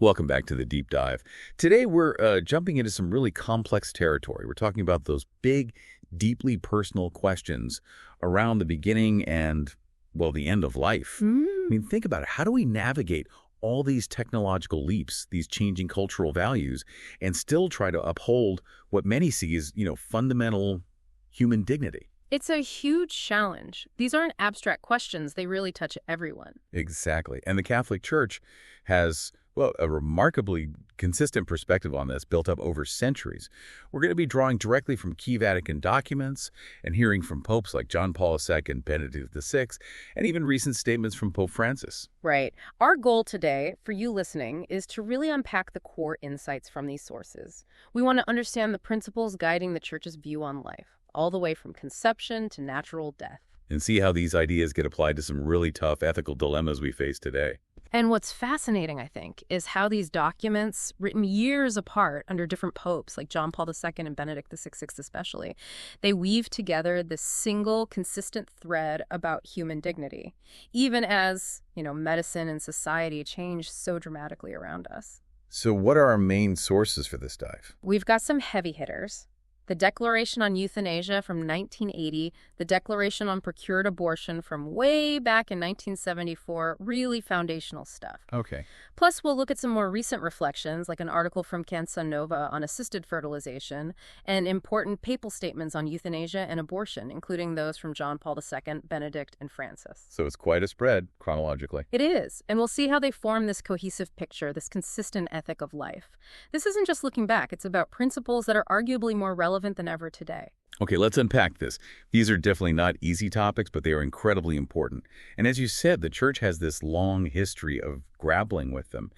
Welcome back to the deep dive. Today we're jumping into some really complex territory. We're talking about those big, deeply personal questions around the beginning and, well, the end of life. I mean, think about it. How do we navigate all these technological leaps, these changing cultural values, and still try to uphold what many see as, fundamental human dignity? It's a huge challenge. These aren't abstract questions. They really touch everyone. Exactly. And the Catholic Church has, well, a remarkably consistent perspective on this built up over centuries. We're going to be drawing directly from key Vatican documents and hearing from popes like John Paul II, Benedict XVI, and even recent statements from Pope Francis. Right. Our goal today, for you listening, is to really unpack the core insights from these sources. We want to understand the principles guiding the Church's view on life, all the way from conception to natural death. And see how these ideas get applied to some really tough ethical dilemmas we face today. And what's fascinating, I think, is how these documents, written years apart under different popes, like John Paul II and Benedict XVI especially, they weave together this single, consistent thread about human dignity, even as, medicine and society change so dramatically around us. So what are our main sources for this dive? We've got some heavy hitters. The Declaration on Euthanasia from 1980, the Declaration on Procured Abortion from way back in 1974, really foundational stuff. Okay. Plus, we'll look at some more recent reflections, like an article from Cansa Nova on assisted fertilization, and important papal statements on euthanasia and abortion, including those from John Paul II, Benedict, and Francis. So it's quite a spread, chronologically. It is, and we'll see how they form this cohesive picture, this consistent ethic of life. This isn't just looking back, it's about principles that are arguably more relevant than ever today. Okay, let's unpack this. These are definitely not easy topics, but they are incredibly important. And as you said, the Church has this long history of grappling with them.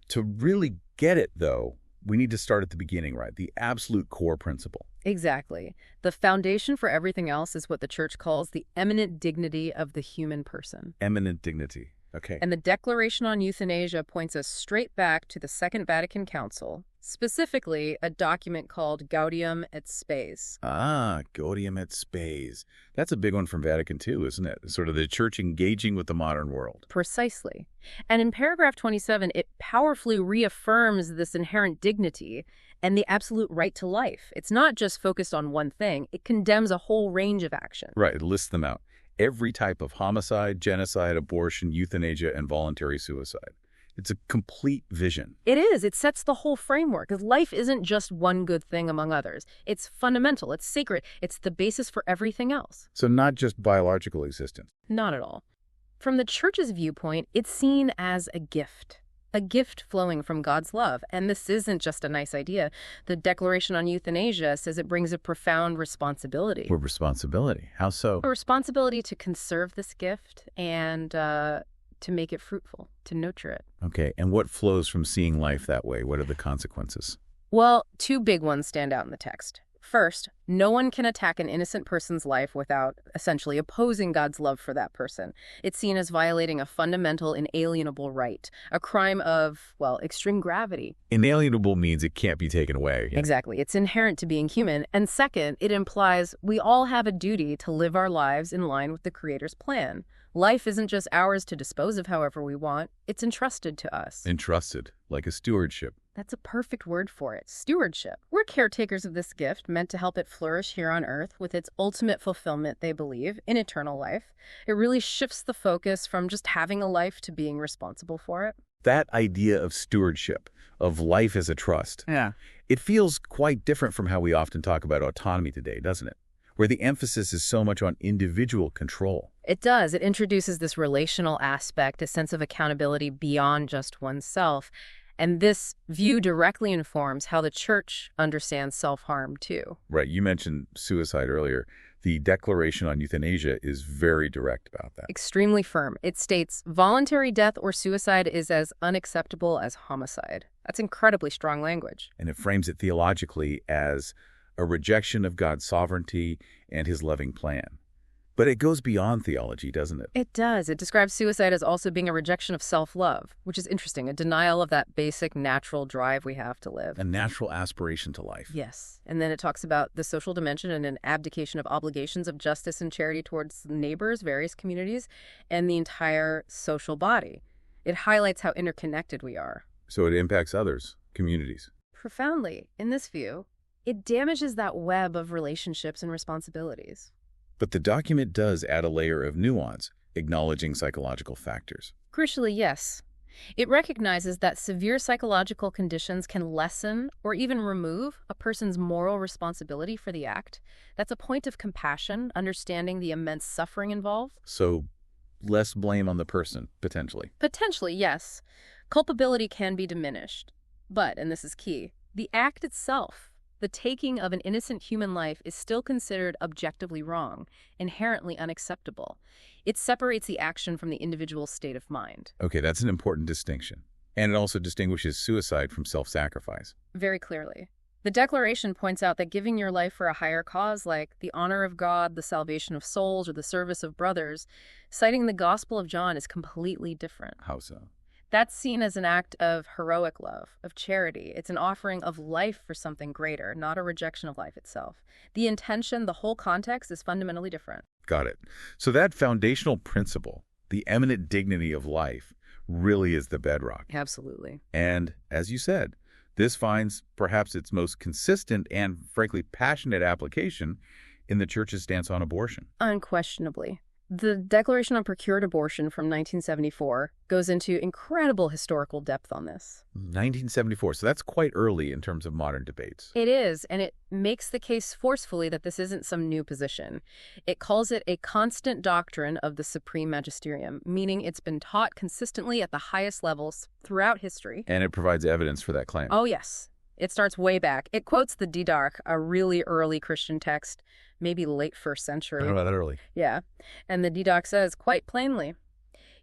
To really get it, though, we need to start at the beginning, right? The absolute core principle. Exactly. The foundation for everything else is what the Church calls the eminent dignity of the human person. Eminent dignity. Okay. And the Declaration on Euthanasia points us straight back to the Second Vatican Council, specifically a document called Gaudium et Spes. Gaudium et Spes. That's a big one from Vatican II, isn't it? Sort of the Church engaging with the modern world. Precisely. And in paragraph 27, it powerfully reaffirms this inherent dignity and the absolute right to life. It's not just focused on one thing. It condemns a whole range of action. Right, it lists them out. Every type of homicide, genocide, abortion, euthanasia, and voluntary suicide. It's a complete vision. It is. It sets the whole framework. Because life isn't just one good thing among others. It's fundamental. It's sacred. It's the basis for everything else. So not just biological existence. Not at all. From the Church's viewpoint, it's seen as a gift flowing from God's love. And this isn't just a nice idea. The Declaration on Euthanasia says it brings a profound responsibility. What responsibility? How so? A responsibility to conserve this gift and to make it fruitful, to nurture it. Okay, and what flows from seeing life that way? What are the consequences? Well, two big ones stand out in the text. First, no one can attack an innocent person's life without essentially opposing God's love for that person. It's seen as violating a fundamental, inalienable right, a crime of, well, extreme gravity. Inalienable means it can't be taken away. Exactly. It's inherent to being human. And second, it implies we all have a duty to live our lives in line with the Creator's plan. Life isn't just ours to dispose of however we want. It's entrusted to us. Entrusted, like a stewardship. That's a perfect word for it. Stewardship. We're caretakers of this gift, meant to help it flourish here on earth with its ultimate fulfillment, they believe, in eternal life. It really shifts the focus from just having a life to being responsible for it. That idea of stewardship, of life as a trust, it feels quite different from how we often talk about autonomy today, doesn't it? Where the emphasis is so much on individual control. It does. It introduces this relational aspect, a sense of accountability beyond just oneself. And this view directly informs how the Church understands self-harm, too. Right. You mentioned suicide earlier. The Declaration on Euthanasia is very direct about that. Extremely firm. It states, voluntary death or suicide is as unacceptable as homicide. That's incredibly strong language. And it frames it theologically as a rejection of God's sovereignty and his loving plan. But it goes beyond theology, doesn't it? It does. It describes suicide as also being a rejection of self-love, which is interesting, a denial of that basic natural drive we have to live. A natural aspiration to life. Yes. And then it talks about the social dimension and an abdication of obligations of justice and charity towards neighbors, various communities, and the entire social body. It highlights how interconnected we are. So it impacts others, communities. Profoundly, in this view, it damages that web of relationships and responsibilities. But the document does add a layer of nuance, acknowledging psychological factors. Crucially, yes. It recognizes that severe psychological conditions can lessen or even remove a person's moral responsibility for the act. That's a point of compassion, understanding the immense suffering involved. So less blame on the person, potentially. Potentially, yes. Culpability can be diminished. But, and this is key, the act itself, the taking of an innocent human life, is still considered objectively wrong, inherently unacceptable. It separates the action from the individual's state of mind. Okay, that's an important distinction. And it also distinguishes suicide from self-sacrifice. Very clearly. The Declaration points out that giving your life for a higher cause, like the honor of God, the salvation of souls, or the service of brothers, citing the Gospel of John, is completely different. How so? That's seen as an act of heroic love, of charity. It's an offering of life for something greater, not a rejection of life itself. The intention, the whole context, is fundamentally different. Got it. So that foundational principle, the eminent dignity of life, really is the bedrock. Absolutely. And, as you said, this finds perhaps its most consistent and, frankly, passionate application in the Church's stance on abortion. Unquestionably. The Declaration on Procured Abortion from 1974 goes into incredible historical depth on this. 1974, so that's quite early in terms of modern debates. It is, and it makes the case forcefully that this isn't some new position. It calls it a constant doctrine of the Supreme Magisterium, meaning it's been taught consistently at the highest levels throughout history. And it provides evidence for that claim. Oh, yes. It starts way back. It quotes the Didache, a really early Christian text, maybe late 1st century. I don't know that early. Yeah. And the Didache says quite plainly,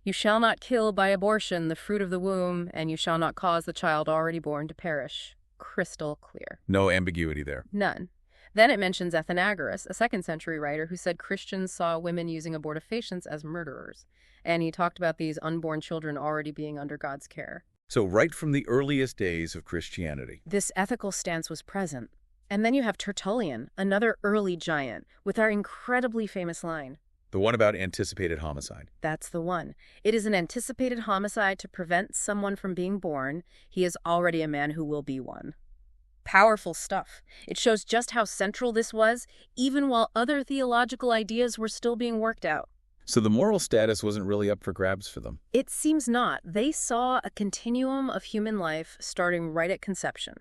"You shall not kill by abortion the fruit of the womb, and you shall not cause the child already born to perish." Crystal clear. No ambiguity there. None. Then it mentions Athenagoras, a 2nd century writer who said Christians saw women using abortifacients as murderers. And he talked about these unborn children already being under God's care. So right from the earliest days of Christianity. This ethical stance was present. And then you have Tertullian, another early giant, with our incredibly famous line. The one about anticipated homicide. That's the one. It is an anticipated homicide to prevent someone from being born. He is already a man who will be one. Powerful stuff. It shows just how central this was, even while other theological ideas were still being worked out. So the moral status wasn't really up for grabs for them. It seems not. They saw a continuum of human life starting right at conception.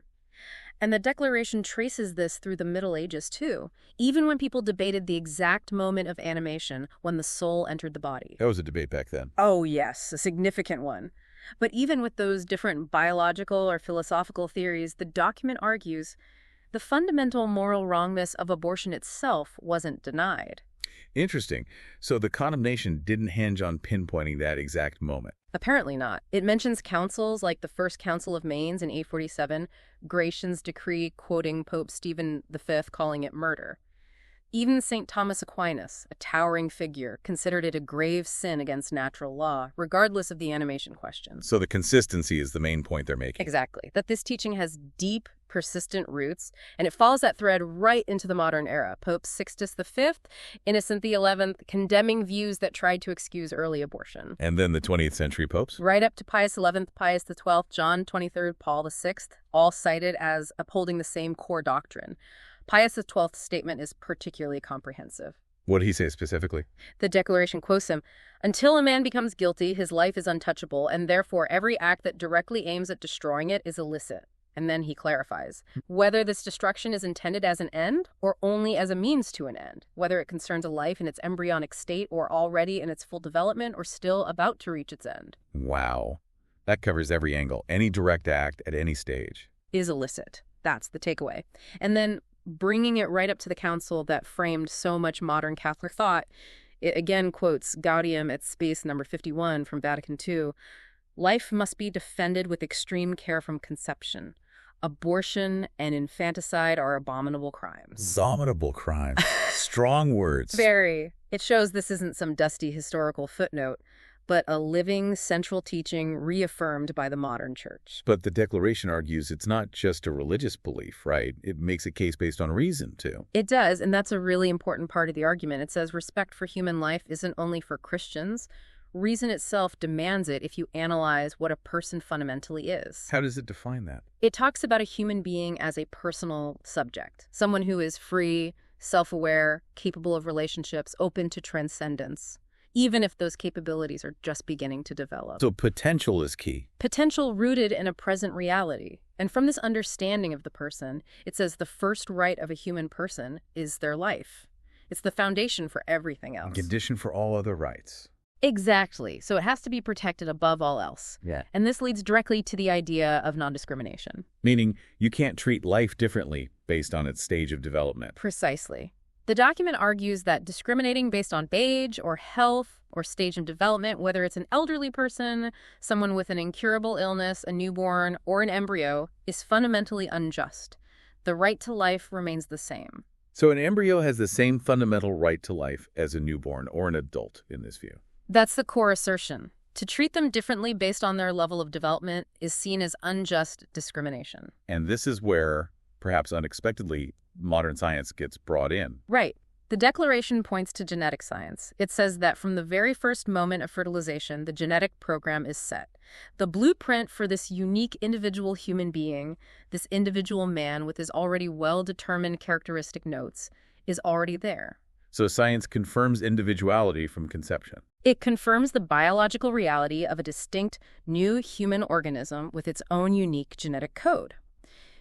And the Declaration traces this through the Middle Ages, too, even when people debated the exact moment of animation when the soul entered the body. That was a debate back then. Oh, yes, a significant one. But even with those different biological or philosophical theories, the document argues the fundamental moral wrongness of abortion itself wasn't denied. Interesting. So the condemnation didn't hinge on pinpointing that exact moment. Apparently not. It mentions councils like the First Council of Mainz in 847, Gratian's decree quoting Pope Stephen V calling it murder. Even St. Thomas Aquinas, a towering figure, considered it a grave sin against natural law, regardless of the animation question. So the consistency is the main point they're making. Exactly. That this teaching has deep, persistent roots, and it follows that thread right into the modern era. Pope Sixtus V, Innocent XI, condemning views that tried to excuse early abortion. And then the 20th century popes? Right up to Pius XI, Pius XII, John XXIII, Paul VI, all cited as upholding the same core doctrine. Pius XII's statement is particularly comprehensive. What did he say specifically? The Declaration quotes him, "Until a man becomes guilty, his life is untouchable, and therefore every act that directly aims at destroying it is illicit." And then he clarifies, whether this destruction is intended as an end or only as a means to an end, whether it concerns a life in its embryonic state or already in its full development or still about to reach its end. Wow. That covers every angle. Any direct act at any stage is illicit. That's the takeaway. And then bringing it right up to the council that framed so much modern Catholic thought, it again quotes Gaudium et Spes number 51 from Vatican II. "Life must be defended with extreme care from conception. Abortion and infanticide are abominable crimes." Abominable crimes. Strong words. Very. It shows this isn't some dusty historical footnote, but a living central teaching reaffirmed by the modern church. But the Declaration argues it's not just a religious belief, right? It makes a case based on reason, too. It does, and that's a really important part of the argument. It says respect for human life isn't only for Christians. Reason itself demands it if you analyze what a person fundamentally is. How does it define that? It talks about a human being as a personal subject, someone who is free, self-aware, capable of relationships, open to transcendence, even if those capabilities are just beginning to develop. So potential is key. Potential rooted in a present reality. And from this understanding of the person, it says the first right of a human person is their life. It's the foundation for everything else. Condition for all other rights. Exactly. So it has to be protected above all else. Yeah. And this leads directly to the idea of non-discrimination. Meaning you can't treat life differently based on its stage of development. Precisely. The document argues that discriminating based on age or health or stage of development, whether it's an elderly person, someone with an incurable illness, a newborn, or an embryo, is fundamentally unjust. The right to life remains the same. So an embryo has the same fundamental right to life as a newborn or an adult in this view. That's the core assertion. To treat them differently based on their level of development is seen as unjust discrimination. And this is where, perhaps unexpectedly, modern science gets brought in. Right. The Declaration points to genetic science. It says that from the very first moment of fertilization, the genetic program is set. The blueprint for this unique individual human being, this individual man with his already well-determined characteristic notes, is already there. So science confirms individuality from conception. It confirms the biological reality of a distinct new human organism with its own unique genetic code.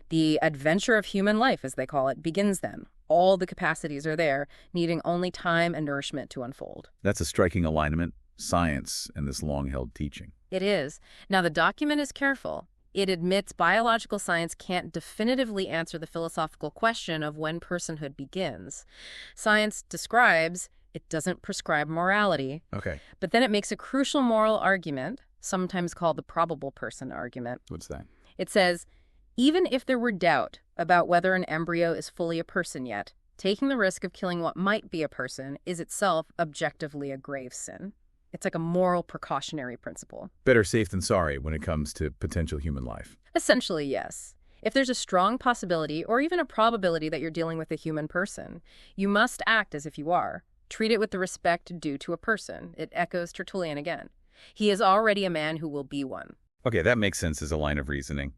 The adventure of human life, as they call it, begins then. All the capacities are there, needing only time and nourishment to unfold. That's a striking alignment, science and this long-held teaching. It is. Now, the document is careful. It admits biological science can't definitively answer the philosophical question of when personhood begins. Science describes, it doesn't prescribe morality. Okay. But then it makes a crucial moral argument, sometimes called the probable person argument. What's that? It says, even if there were doubt about whether an embryo is fully a person yet, taking the risk of killing what might be a person is itself objectively a grave sin. It's like a moral precautionary principle. Better safe than sorry when it comes to potential human life. Essentially, yes. If there's a strong possibility or even a probability that you're dealing with a human person, you must act as if you are. Treat it with the respect due to a person. It echoes Tertullian again. He is already a man who will be one. Okay, that makes sense as a line of reasoning.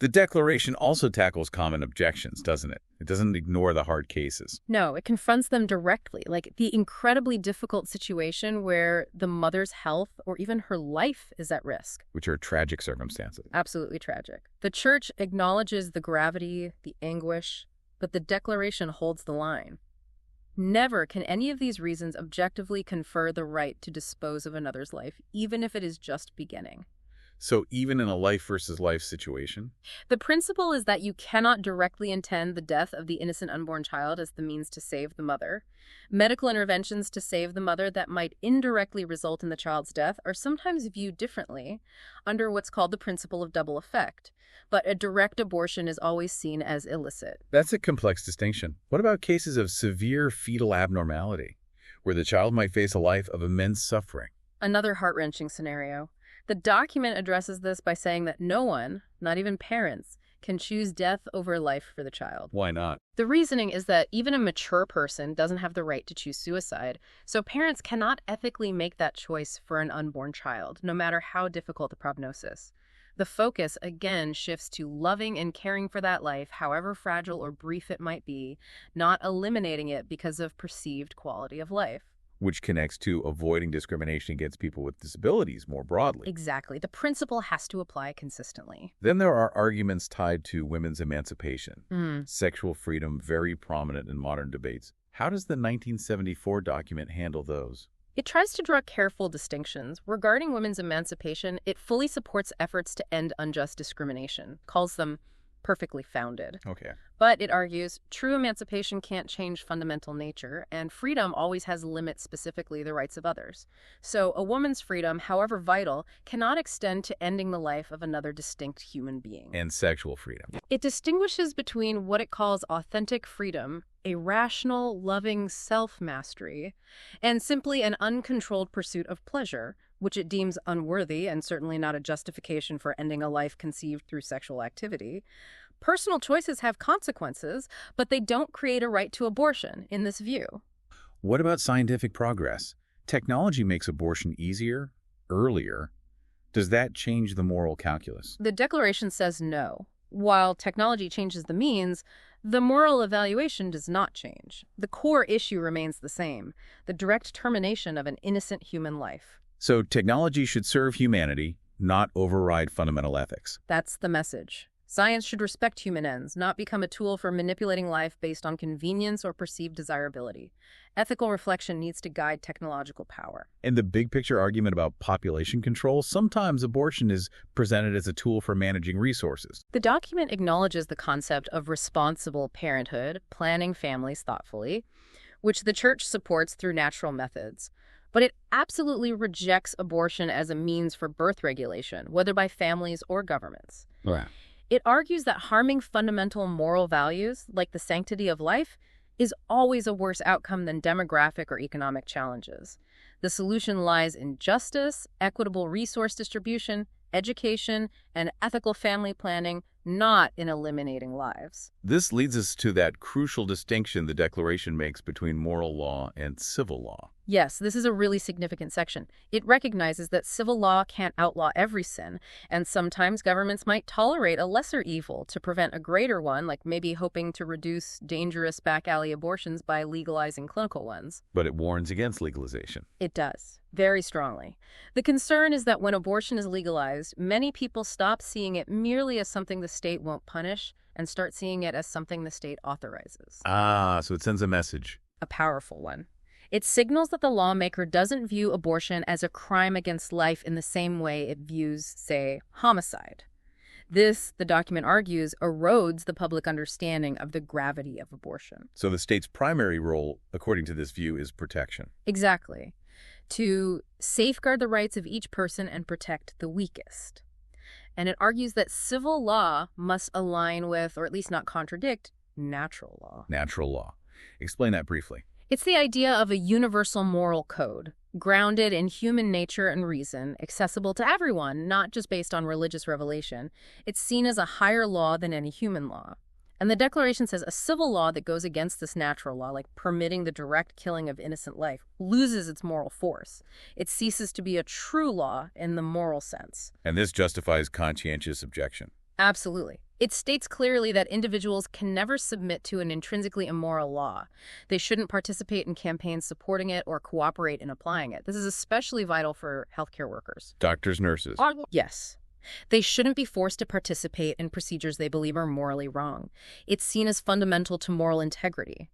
The Declaration also tackles common objections, doesn't it? It doesn't ignore the hard cases. No, it confronts them directly, like the incredibly difficult situation where the mother's health or even her life is at risk. Which are tragic circumstances. Absolutely tragic. The Church acknowledges the gravity, the anguish, but the Declaration holds the line. Never can any of these reasons objectively confer the right to dispose of another's life, even if it is just beginning. So even in a life versus life situation? The principle is that you cannot directly intend the death of the innocent unborn child as the means to save the mother. Medical interventions to save the mother that might indirectly result in the child's death are sometimes viewed differently under what's called the principle of double effect. But a direct abortion is always seen as illicit. That's a complex distinction. What about cases of severe fetal abnormality, where the child might face a life of immense suffering? Another heart-wrenching scenario. The document addresses this by saying that no one, not even parents, can choose death over life for the child. Why not? The reasoning is that even a mature person doesn't have the right to choose suicide, so parents cannot ethically make that choice for an unborn child, no matter how difficult the prognosis. The focus, again, shifts to loving and caring for that life, however fragile or brief it might be, not eliminating it because of perceived quality of life. Which connects to avoiding discrimination against people with disabilities more broadly. Exactly. The principle has to apply consistently. Then there are arguments tied to women's emancipation. Sexual freedom, very prominent in modern debates. How does the 1974 document handle those? It tries to draw careful distinctions. Regarding women's emancipation, it fully supports efforts to end unjust discrimination, calls them perfectly founded. Okay. But it argues true emancipation can't change fundamental nature, and freedom always has limits, specifically the rights of others. So a woman's freedom, however vital, cannot extend to ending the life of another distinct human being. And sexual freedom. It distinguishes between what it calls authentic freedom, a rational, loving self-mastery, and simply an uncontrolled pursuit of pleasure, which it deems unworthy and certainly not a justification for ending a life conceived through sexual activity. Personal choices have consequences, but they don't create a right to abortion in this view. What about scientific progress? technology makes abortion easier, earlier. Does that change the moral calculus? The Declaration says no. While technology changes the means, the moral evaluation does not change. The core issue remains the same, the direct termination of an innocent human life. So technology should serve humanity, not override fundamental ethics. That's the message. Science should respect human ends, not become a tool for manipulating life based on convenience or perceived desirability. Ethical reflection needs to guide technological power. In the big picture argument about population control, sometimes abortion is presented as a tool for managing resources. The document acknowledges the concept of responsible parenthood, planning families thoughtfully, which the Church supports through natural methods. But it absolutely rejects abortion as a means for birth regulation, whether by families or governments. Right. It argues that harming fundamental moral values, like the sanctity of life, is always a worse outcome than demographic or economic challenges. The solution lies in justice, equitable resource distribution, education, and ethical family planning, not in eliminating lives. This leads us to that crucial distinction the Declaration makes between moral law and civil law. Yes, this is a really significant section. It recognizes that civil law can't outlaw every sin, and sometimes governments might tolerate a lesser evil to prevent a greater one, like maybe hoping to reduce dangerous back alley abortions by legalizing clinical ones. But it warns against legalization. It does, very strongly. The concern is that when abortion is legalized, many people stop seeing it merely as something the state won't punish and start seeing it as something the state authorizes. So it sends a message. A powerful one. It signals that the lawmaker doesn't view abortion as a crime against life in the same way it views, say, homicide. This, the document argues, erodes the public understanding of the gravity of abortion. So the state's primary role, according to this view, is protection. Exactly. To safeguard the rights of each person and protect the weakest. And it argues that civil law must align with, or at least not contradict, natural law. Natural law. Explain that briefly. It's the idea of a universal moral code, grounded in human nature and reason, accessible to everyone, not just based on religious revelation. It's seen as a higher law than any human law. And the Declaration says a civil law that goes against this natural law, like permitting the direct killing of innocent life, loses its moral force. It ceases to be a true law in the moral sense. And this justifies conscientious objection. Absolutely. It states clearly that individuals can never submit to an intrinsically immoral law. They shouldn't participate in campaigns supporting it or cooperate in applying it. This is especially vital for healthcare workers. Doctors, nurses. Yes. They shouldn't be forced to participate in procedures they believe are morally wrong. It's seen as fundamental to moral integrity.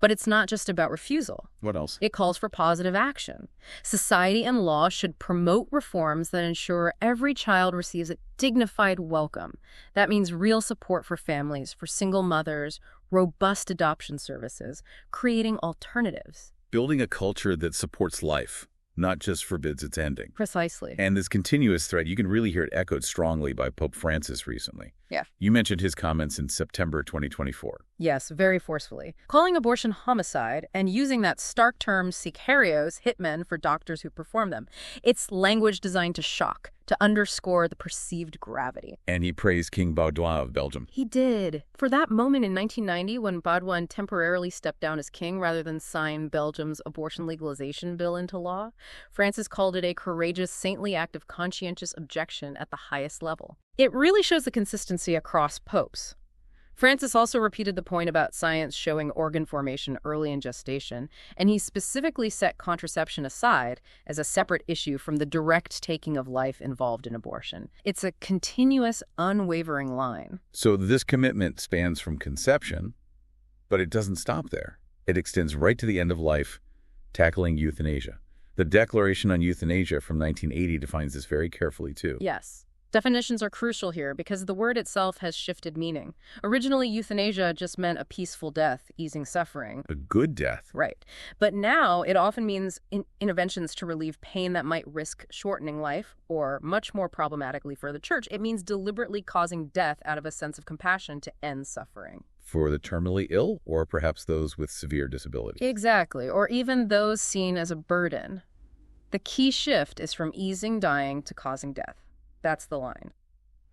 But it's not just about refusal. What else? It calls for positive action. Society and law should promote reforms that ensure every child receives a dignified welcome. That means real support for families, for single mothers, robust adoption services, creating alternatives. Building a culture that supports life, not just forbids its ending. Precisely. And this continuous thread, you can really hear it echoed strongly by Pope Francis recently. Yeah. You mentioned his comments in September 2024. Yes, very forcefully. Calling abortion homicide and using that stark term sicarios, hitmen, for doctors who perform them. It's language designed to shock, to underscore the perceived gravity. And he praised King Baudouin of Belgium. He did. For that moment in 1990 when Baudouin temporarily stepped down as king rather than sign Belgium's abortion legalization bill into law, Francis called it a courageous, saintly act of conscientious objection at the highest level. It really shows the consistency across popes. Francis also repeated the point about science showing organ formation early in gestation, and he specifically set contraception aside as a separate issue from the direct taking of life involved in abortion. It's a continuous, unwavering line. So this commitment spans from conception, but it doesn't stop there. It extends right to the end of life, tackling euthanasia. The Declaration on Euthanasia from 1980 defines this very carefully, too. Yes. Definitions are crucial here because the word itself has shifted meaning. Originally, euthanasia just meant a peaceful death, easing suffering. A good death. Right. But now it often means interventions to relieve pain that might risk shortening life, or much more problematically for the church, it means deliberately causing death out of a sense of compassion to end suffering. For the terminally ill, or perhaps those with severe disabilities. Exactly, or even those seen as a burden. The key shift is from easing dying to causing death. That's the line.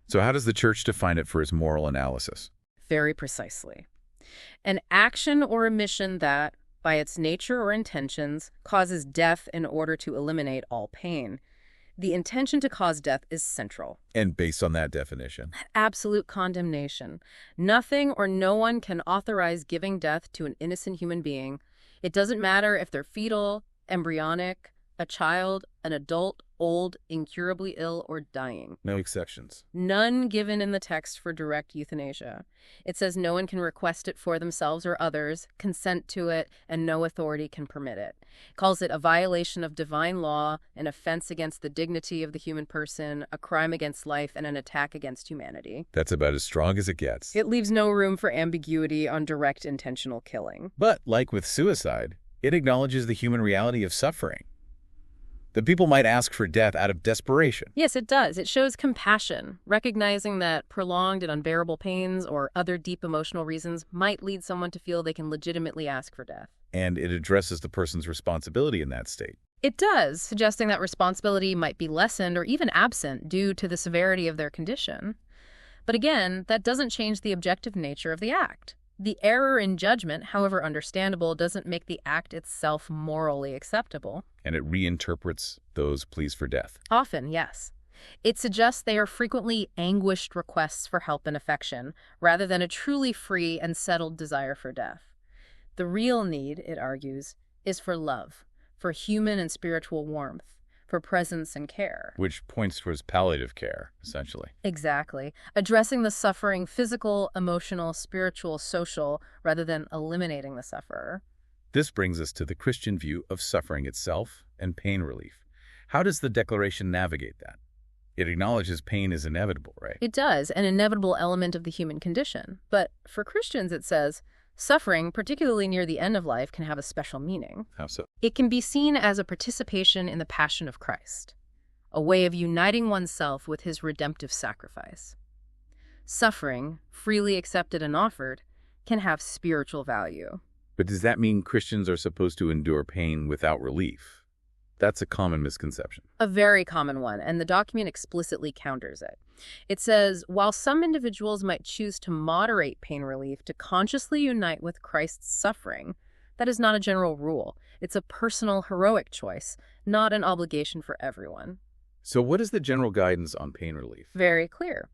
So how does the church define it for its moral analysis? Very precisely. An action or omission that, by its nature or intentions, causes death in order to eliminate all pain. The intention to cause death is central. And based on that definition, Absolute condemnation. Nothing or no one can authorize giving death to an innocent human being. It doesn't matter if they're fetal, embryonic, a child, an adult, old, incurably ill, or dying. no exceptions. None given in the text for direct euthanasia. It says no one can request it for themselves or others, consent to it, and no authority can permit it. It calls it a violation of divine law, an offense against the dignity of the human person, a crime against life, and an attack against humanity. That's about as strong as it gets. It leaves no room for ambiguity on direct intentional killing. But like with suicide, it acknowledges the human reality of suffering. That people might ask for death out of desperation. Yes, it does. It shows compassion, recognizing that prolonged and unbearable pains or other deep emotional reasons might lead someone to feel they can legitimately ask for death. And it addresses the person's responsibility in that state. It does, suggesting that responsibility might be lessened or even absent due to the severity of their condition. But again, that doesn't change the objective nature of the act. The error in judgment, however understandable, doesn't make the act itself morally acceptable. And it reinterprets those pleas for death. Often, yes. It suggests they are frequently anguished requests for help and affection, rather than a truly free and settled desire for death. The real need, it argues, is for love, for human and spiritual warmth, for presence and care. Which points towards palliative care, essentially. Exactly. Addressing the suffering physical, emotional, spiritual, social, rather than eliminating the sufferer. This brings us to the Christian view of suffering itself and pain relief. How does the Declaration navigate that? It acknowledges pain is inevitable, right? It does, an inevitable element of the human condition. But for Christians, it says, suffering, particularly near the end of life, can have a special meaning. How so? It can be seen as a participation in the passion of Christ, a way of uniting oneself with his redemptive sacrifice. Suffering, freely accepted and offered, can have spiritual value. But does that mean Christians are supposed to endure pain without relief? That's a common misconception. A very common one, and the document explicitly counters it. It says, while some individuals might choose to moderate pain relief to consciously unite with Christ's suffering, that is not a general rule. It's a personal, heroic choice, not an obligation for everyone. So what is the general guidance on pain relief? Very clear.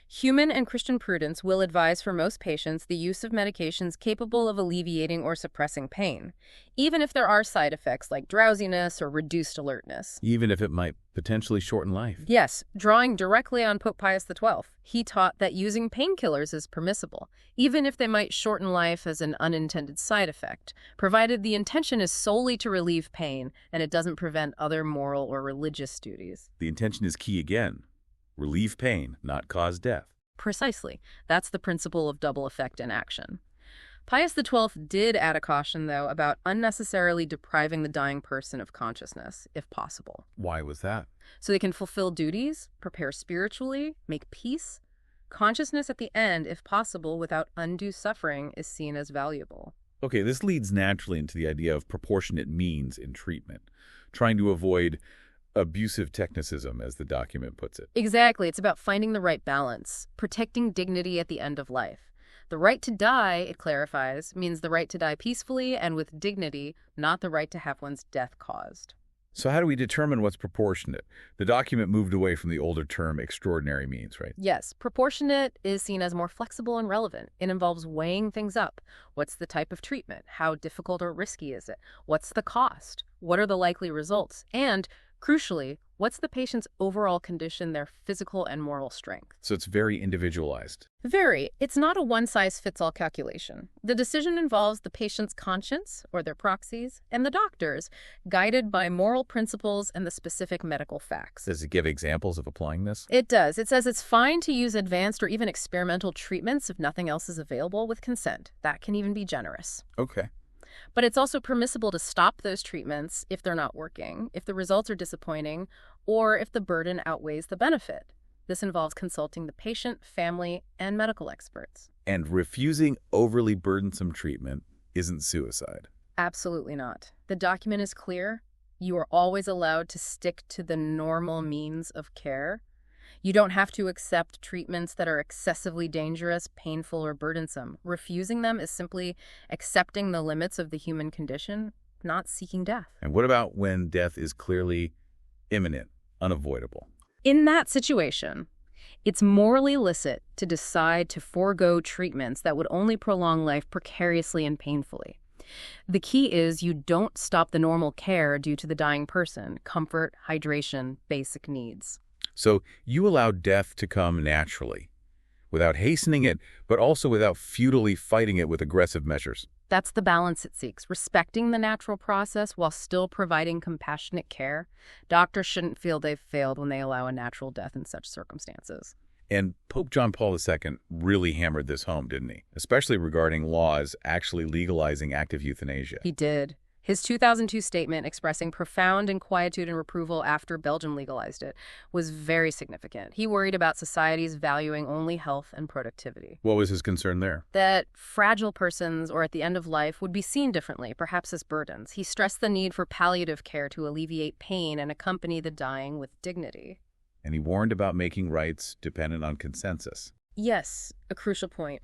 Human and Christian prudence will advise for most patients the use of medications capable of alleviating or suppressing pain, even if there are side effects like drowsiness or reduced alertness. Even if it might potentially shorten life. Yes, drawing directly on Pope Pius XII, he taught that using painkillers is permissible, even if they might shorten life as an unintended side effect, provided the intention is solely to relieve pain and it doesn't prevent other moral or religious duties. The intention is key again. Relieve pain, not cause death. Precisely. That's the principle of double effect in action. Pius XII did add a caution, though, about unnecessarily depriving the dying person of consciousness, if possible. Why was that? So they can fulfill duties, prepare spiritually, make peace. Consciousness at the end, if possible, without undue suffering, is seen as valuable. Okay, this leads naturally into the idea of proportionate means in treatment, trying to avoid abusive technicism, as the document puts it. Exactly. It's about finding the right balance, protecting dignity at the end of life. The right to die, it clarifies, means the right to die peacefully and with dignity, not the right to have one's death caused. So how do we determine what's proportionate? The document moved away from the older term extraordinary means, right? Yes, proportionate is seen as more flexible and relevant. It involves weighing things up. What's the type of treatment? How difficult or risky is it? What's the cost? What are the likely results? And crucially, what's the patient's overall condition, their physical and moral strength? So it's very individualized. Very. It's not a one-size-fits-all calculation. The decision involves the patient's conscience, or their proxies, and the doctor's, guided by moral principles and the specific medical facts. Does it give examples of applying this? It does. It says it's fine to use advanced or even experimental treatments if nothing else is available with consent. That can even be generous. Okay. But it's also permissible to stop those treatments if they're not working, if the results are disappointing, or if the burden outweighs the benefit. This involves consulting the patient, family, and medical experts. And refusing overly burdensome treatment isn't suicide. Absolutely not. The document is clear. You are always allowed to stick to the normal means of care. You don't have to accept treatments that are excessively dangerous, painful, or burdensome. Refusing them is simply accepting the limits of the human condition, not seeking death. And what about when death is clearly imminent, unavoidable? In that situation, it's morally licit to decide to forego treatments that would only prolong life precariously and painfully. The key is you don't stop the normal care due to the dying person: comfort, hydration, basic needs. So you allow death to come naturally, without hastening it, but also without futilely fighting it with aggressive measures. That's the balance it seeks, respecting the natural process while still providing compassionate care. Doctors shouldn't feel they've failed when they allow a natural death in such circumstances. And Pope John Paul II really hammered this home, didn't he? Especially regarding laws actually legalizing active euthanasia. He did. His 2002 statement expressing profound inquietude and reproval after Belgium legalized it was very significant. He worried about societies valuing only health and productivity. What was his concern there? That fragile persons or at the end of life would be seen differently, perhaps as burdens. He stressed the need for palliative care to alleviate pain and accompany the dying with dignity. And he warned about making rights dependent on consensus. Yes, a crucial point.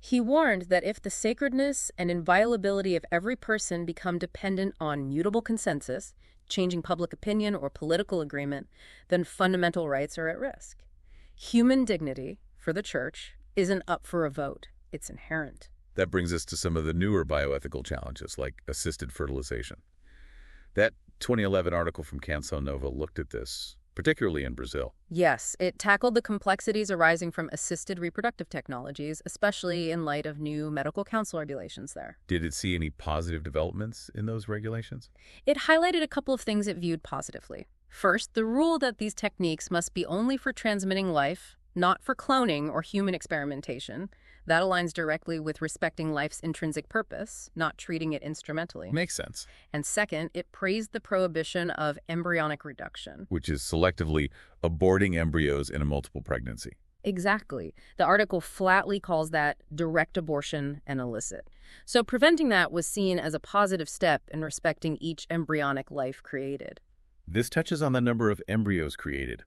He warned that if the sacredness and inviolability of every person become dependent on mutable consensus, changing public opinion or political agreement, then fundamental rights are at risk. Human dignity, for the Church, isn't up for a vote. It's inherent. That brings us to some of the newer bioethical challenges, like assisted fertilization. That 2011 article from Canção Nova looked at this, particularly in Brazil. Yes, it tackled the complexities arising from assisted reproductive technologies, especially in light of new medical council regulations there. Did it see any positive developments in those regulations? It highlighted a couple of things it viewed positively. First, the rule that these techniques must be only for transmitting life, not for cloning or human experimentation. That aligns directly with respecting life's intrinsic purpose, not treating it instrumentally. Makes sense. And second, it praised the prohibition of embryonic reduction. Which is selectively aborting embryos in a multiple pregnancy. Exactly. The article flatly calls that direct abortion and illicit. So preventing that was seen as a positive step in respecting each embryonic life created. This touches on the number of embryos created.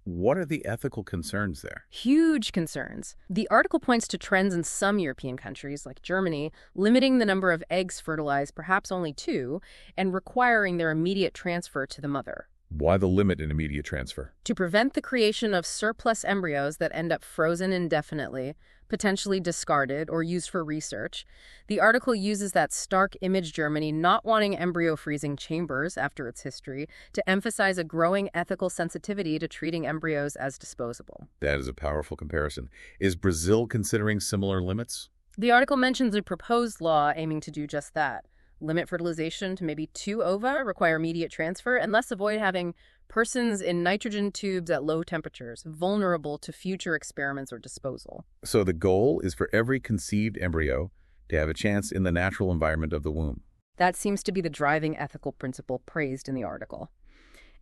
What are the ethical concerns there? Huge concerns. The article points to trends in some European countries, like Germany, limiting the number of eggs fertilized, perhaps only 2, and requiring their immediate transfer to the mother. Why the limit in immediate transfer? To prevent the creation of surplus embryos that end up frozen indefinitely, potentially discarded or used for research. The article uses that stark image, Germany not wanting embryo freezing chambers after its history, to emphasize a growing ethical sensitivity to treating embryos as disposable. That is a powerful comparison. Is Brazil considering similar limits? The article mentions a proposed law aiming to do just that. Limit fertilization to maybe 2 ova, require immediate transfer, and thus avoid having persons in nitrogen tubes at low temperatures, vulnerable to future experiments or disposal. So the goal is for every conceived embryo to have a chance in the natural environment of the womb. That seems to be the driving ethical principle praised in the article.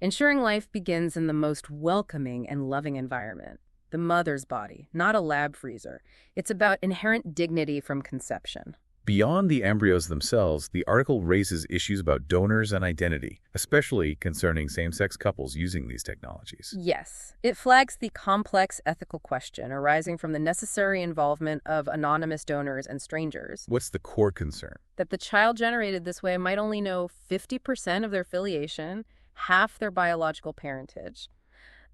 Ensuring life begins in the most welcoming and loving environment, the mother's body, not a lab freezer. It's about inherent dignity from conception. Beyond the embryos themselves, the article raises issues about donors and identity, especially concerning same-sex couples using these technologies. Yes, it flags the complex ethical question arising from the necessary involvement of anonymous donors and strangers. What's the core concern? That the child generated this way might only know 50% of their filiation, half their biological parentage.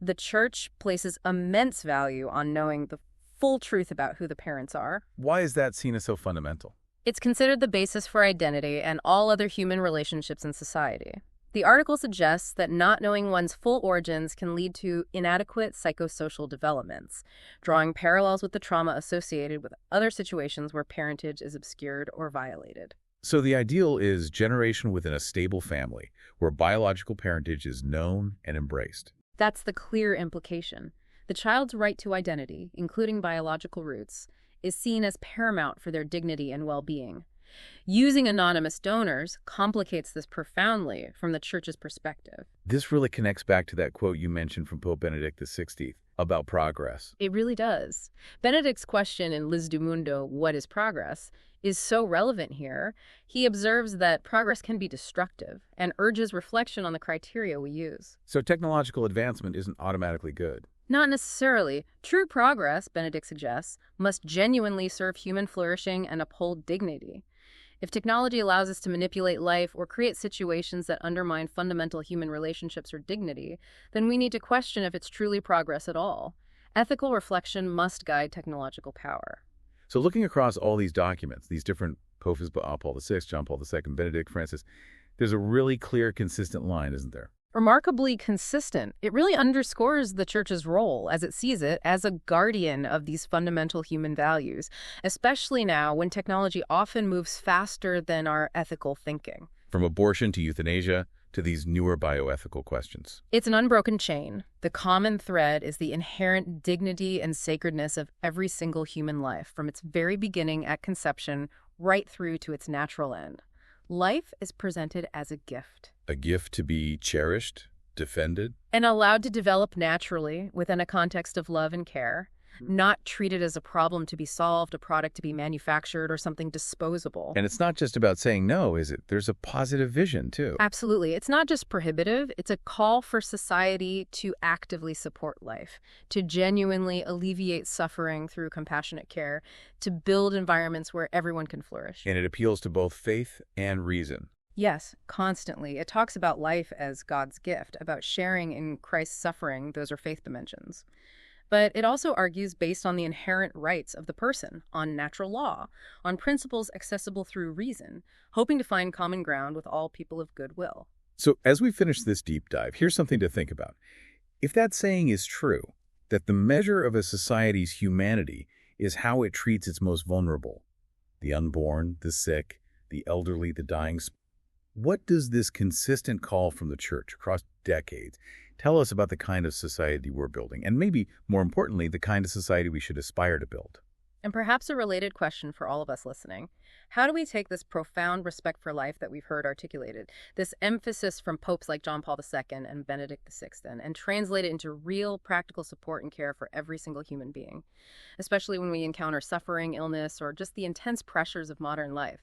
The Church places immense value on knowing the full truth about who the parents are. Why is that seen as so fundamental? It's considered the basis for identity and all other human relationships in society. The article suggests that not knowing one's full origins can lead to inadequate psychosocial developments, drawing parallels with the trauma associated with other situations where parentage is obscured or violated. So the ideal is generation within a stable family, where biological parentage is known and embraced. That's the clear implication. The child's right to identity, including biological roots, is seen as paramount for their dignity and well-being. Using anonymous donors complicates this profoundly from the Church's perspective. This really connects back to that quote you mentioned from Pope Benedict XVI about progress. It really does. Benedict's question in Liz du Mundo, what is progress, is so relevant here. He observes that progress can be destructive and urges reflection on the criteria we use. So technological advancement isn't automatically good. Not necessarily. True progress, Benedict suggests, must genuinely serve human flourishing and uphold dignity. If technology allows us to manipulate life or create situations that undermine fundamental human relationships or dignity, then we need to question if it's truly progress at all. Ethical reflection must guide technological power. So looking across all these documents, these different popes, Paul VI, John Paul II, Benedict, Francis, there's a really clear, consistent line, isn't there? Remarkably consistent. It really underscores the Church's role, as it sees it, as a guardian of these fundamental human values, especially now when technology often moves faster than our ethical thinking. From abortion to euthanasia to these newer bioethical questions. It's an unbroken chain. The common thread is the inherent dignity and sacredness of every single human life, from its very beginning at conception right through to its natural end. Life is presented as a gift. A gift to be cherished, defended, And allowed to develop naturally within a context of love and care, not treated as a problem to be solved, a product to be manufactured, or something disposable. and it's not just about saying no, is it? There's a positive vision, too. Absolutely. It's not just prohibitive. It's a call for society to actively support life, to genuinely alleviate suffering through compassionate care, to build environments where everyone can flourish. And it appeals to both faith and reason. Yes, constantly. It talks about life as God's gift, about sharing in Christ's suffering. Those are faith dimensions. But it also argues based on the inherent rights of the person, on natural law, on principles accessible through reason, hoping to find common ground with all people of goodwill. So as we finish this deep dive, here's something to think about. If that saying is true, that the measure of a society's humanity is how it treats its most vulnerable, the unborn, the sick, the elderly, the dying, what does this consistent call from the Church across decades tell us about the kind of society we're building, and maybe, more importantly, the kind of society we should aspire to build? And perhaps a related question for all of us listening. How do we take this profound respect for life that we've heard articulated, this emphasis from popes like John Paul II and Benedict XVI, and translate it into real practical support and care for every single human being, especially when we encounter suffering, illness, or just the intense pressures of modern life?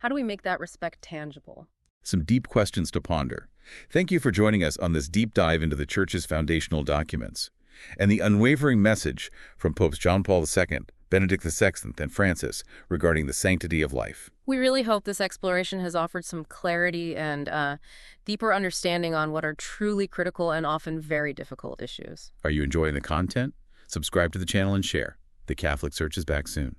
How do we make that respect tangible? Some deep questions to ponder. Thank you for joining us on this deep dive into the Church's foundational documents and the unwavering message from Popes John Paul II, Benedict XVI, and Francis regarding the sanctity of life. We really hope this exploration has offered some clarity and deeper understanding on what are truly critical and often very difficult issues. Are you enjoying the content? Subscribe to the channel and share. The Catholic Search is back soon.